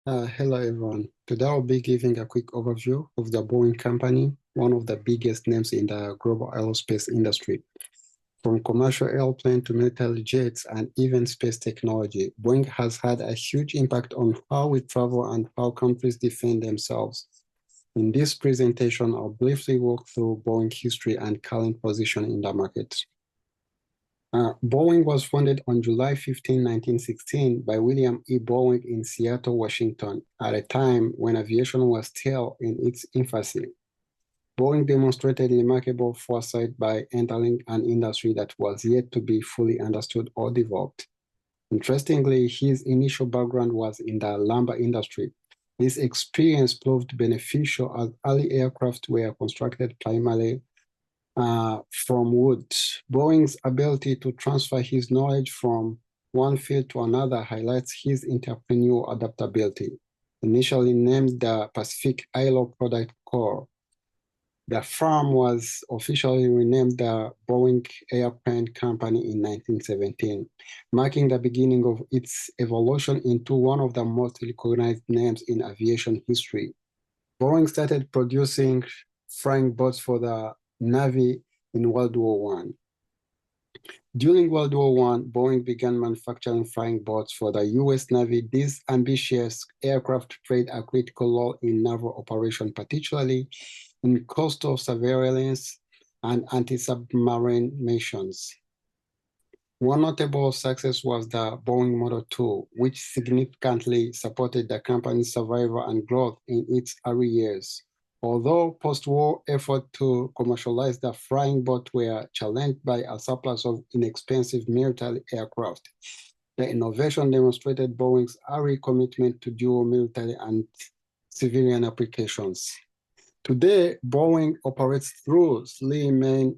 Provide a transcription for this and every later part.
Hello everyone. Today I'll be giving a quick overview of the Boeing company, one of the biggest names in the global aerospace industry. From commercial airplane to military jets and even space technology, Boeing has had a huge impact on how we travel and how countries defend themselves. In this presentation, I'll briefly walk through Boeing history and current position in the market. Boeing was founded on July 15, 1916 by William E. Boeing in Seattle, Washington, at a time when aviation was still in its infancy. Boeing demonstrated remarkable foresight by entering an industry that was yet to be fully understood or developed. Interestingly, his initial background was in the lumber industry. This experience proved beneficial as early aircraft were constructed primarily from wood. Boeing's ability to transfer his knowledge from one field to another highlights his entrepreneurial adaptability. Initially named the Pacific Aero Product Corps, the firm was officially renamed the Boeing Airplane Company in 1917, marking the beginning of its evolution into one of the most recognized names in aviation history. Boeing started producing flying boats for the Navy in World War One. During World War One, Boeing began manufacturing flying boats for the U.S. Navy. These ambitious aircraft played a critical role in naval operations, particularly in coastal surveillance and anti-submarine missions. One notable success was the Boeing Model 2, which significantly supported the company's survival and growth in its early years. Although post-war efforts to commercialize the flying boat were challenged by a surplus of inexpensive military aircraft, the innovation demonstrated Boeing's early commitment to dual military and civilian applications. Today, Boeing operates through three main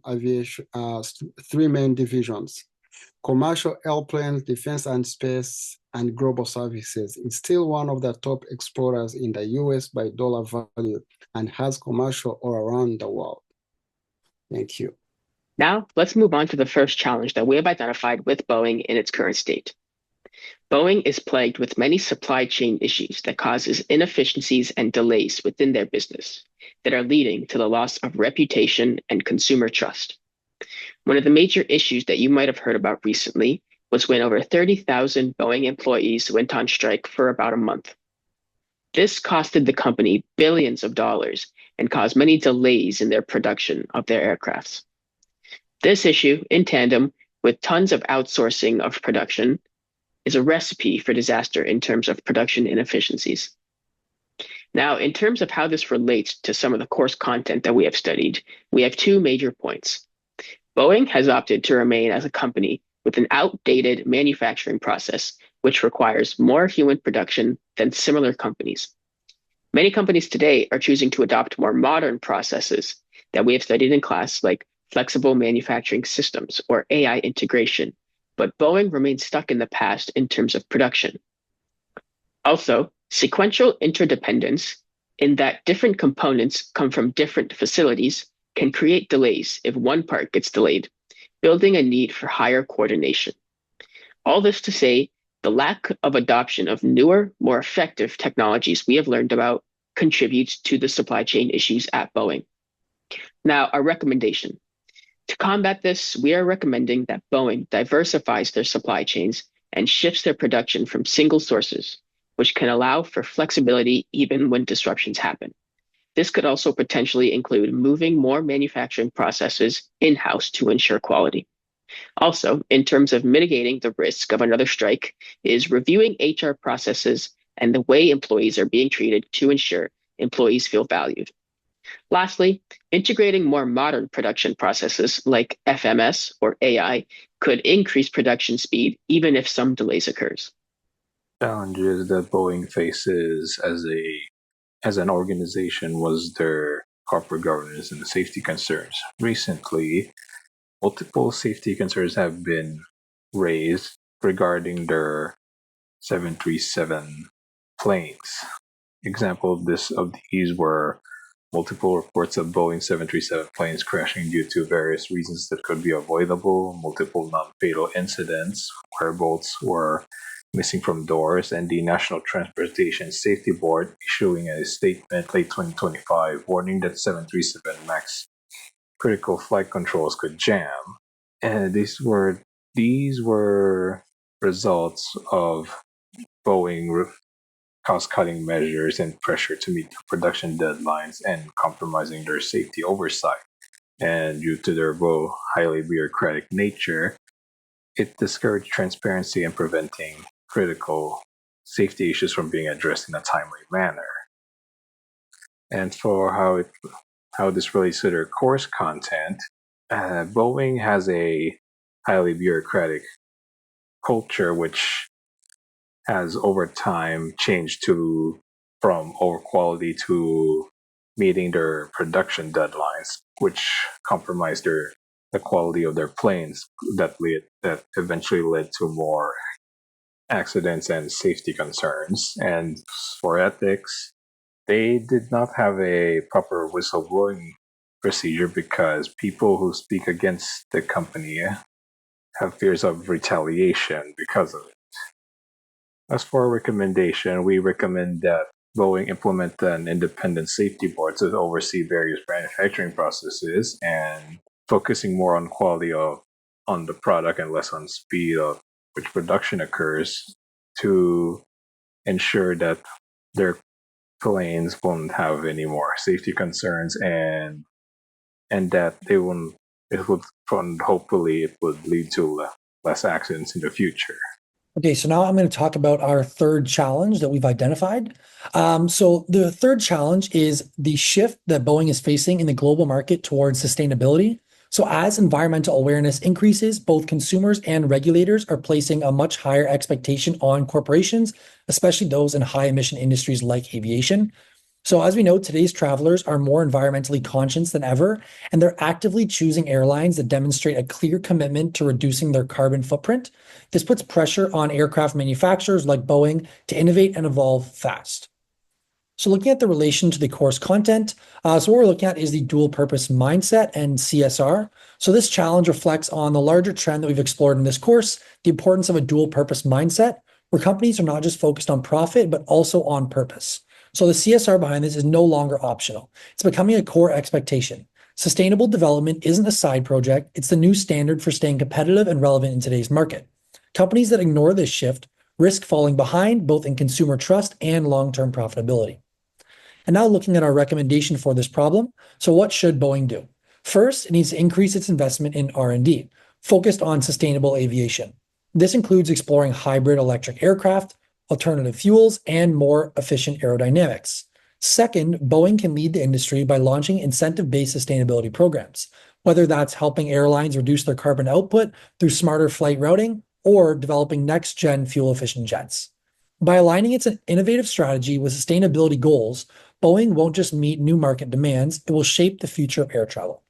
divisions: commercial airplanes, defense and space, and global services. It's still one of the top exporters in the US by dollar value and has commercial all around the world. Thank you. Now, let's move on to the first challenge that we have identified with Boeing in its current state. Boeing is plagued with many supply chain issues that causes inefficiencies and delays within their business that are leading to the loss of reputation and consumer trust. One of the major issues that you might have heard about recently was when over 30,000 Boeing employees went on strike for about a month. This costed the company billions of dollars and caused many delays in their production of their aircrafts. This issue, in tandem with tons of outsourcing of production, is a recipe for disaster in terms of production inefficiencies. Now, in terms of how this relates to some of the course content that we have studied, we have two major points. Boeing has opted to remain as a company with an outdated manufacturing process, which requires more human production than similar companies. Many companies today are choosing to adopt more modern processes that we have studied in class, like flexible manufacturing systems or AI integration, but Boeing remains stuck in the past in terms of production. Also, sequential interdependence, in that different components come from different facilities, can create delays if one part gets delayed, building a need for higher coordination. All this to say, the lack of adoption of newer, more effective technologies we have learned about contributes to the supply chain issues at Boeing. Now, our recommendation. To combat this, we are recommending that Boeing diversifies their supply chains and shifts their production from single sources, which can allow for flexibility even when disruptions happen. This could also potentially include moving more manufacturing processes in-house to ensure quality. Also, in terms of mitigating the risk of another strike, is reviewing HR processes and the way employees are being treated to ensure employees feel valued. Lastly, integrating more modern production processes like FMS or AI could increase production speed even if some delays occurs. Challenges that Boeing faces as an organization was their corporate governance and safety concerns. Recently, multiple safety concerns have been raised regarding their 737 planes. Example of these were multiple reports of Boeing 737 planes crashing due to various reasons that could be avoidable, multiple non-fatal incidents where bolts were missing from doors, and the National Transportation Safety Board issuing a statement late 2025 warning that 737 MAX critical flight controls could jam. And these were results of Boeing cost-cutting measures and pressure to meet production deadlines and compromising their safety oversight. And due to their highly bureaucratic nature, it discouraged transparency and preventing critical safety issues from being addressed in a timely manner. And for how this relates to their course content, Boeing has a highly bureaucratic culture which has over time changed from over quality to meeting their production deadlines, which compromised the quality of their planes that eventually led to more accidents and safety concerns. And for ethics, they did not have a proper whistleblowing procedure because people who speak against the company have fears of retaliation because of it. As for our recommendation, we recommend that Boeing implement an independent safety board to oversee various manufacturing processes and focusing more on on the product and less on speed of which production occurs to ensure that their planes won't have any more safety concerns and that they won't it would hopefully it would lead to less accidents in the future. Okay, so now I'm going to talk about our third challenge that we've identified. So the third challenge is the shift that Boeing is facing in the global market towards sustainability. So as environmental awareness increases, both consumers and regulators are placing a much higher expectation on corporations, especially those in high emission industries like aviation. So as we know, today's travelers are more environmentally conscious than ever, and they're actively choosing airlines that demonstrate a clear commitment to reducing their carbon footprint. This puts pressure on aircraft manufacturers like Boeing to innovate and evolve fast. So looking at the relation to the course content, so what we're looking at is the dual purpose mindset and CSR. So this challenge reflects on the larger trend that we've explored in this course, the importance of a dual purpose mindset, where companies are not just focused on profit, but also on purpose. So the CSR behind this is no longer optional. It's becoming a core expectation. Sustainable development isn't a side project. It's the new standard for staying competitive and relevant in today's market. Companies that ignore this shift risk falling behind both in consumer trust and long-term profitability. And now looking at our recommendation for this problem. So what should Boeing do? First, it needs to increase its investment in R&D, focused on sustainable aviation. This includes exploring hybrid electric aircraft, alternative fuels, and more efficient aerodynamics. Second, Boeing can lead the industry by launching incentive-based sustainability programs, whether that's helping airlines reduce their carbon output through smarter flight routing or developing next-gen fuel-efficient jets. By aligning its innovative strategy with sustainability goals, Boeing won't just meet new market demands, it will shape the future of air travel.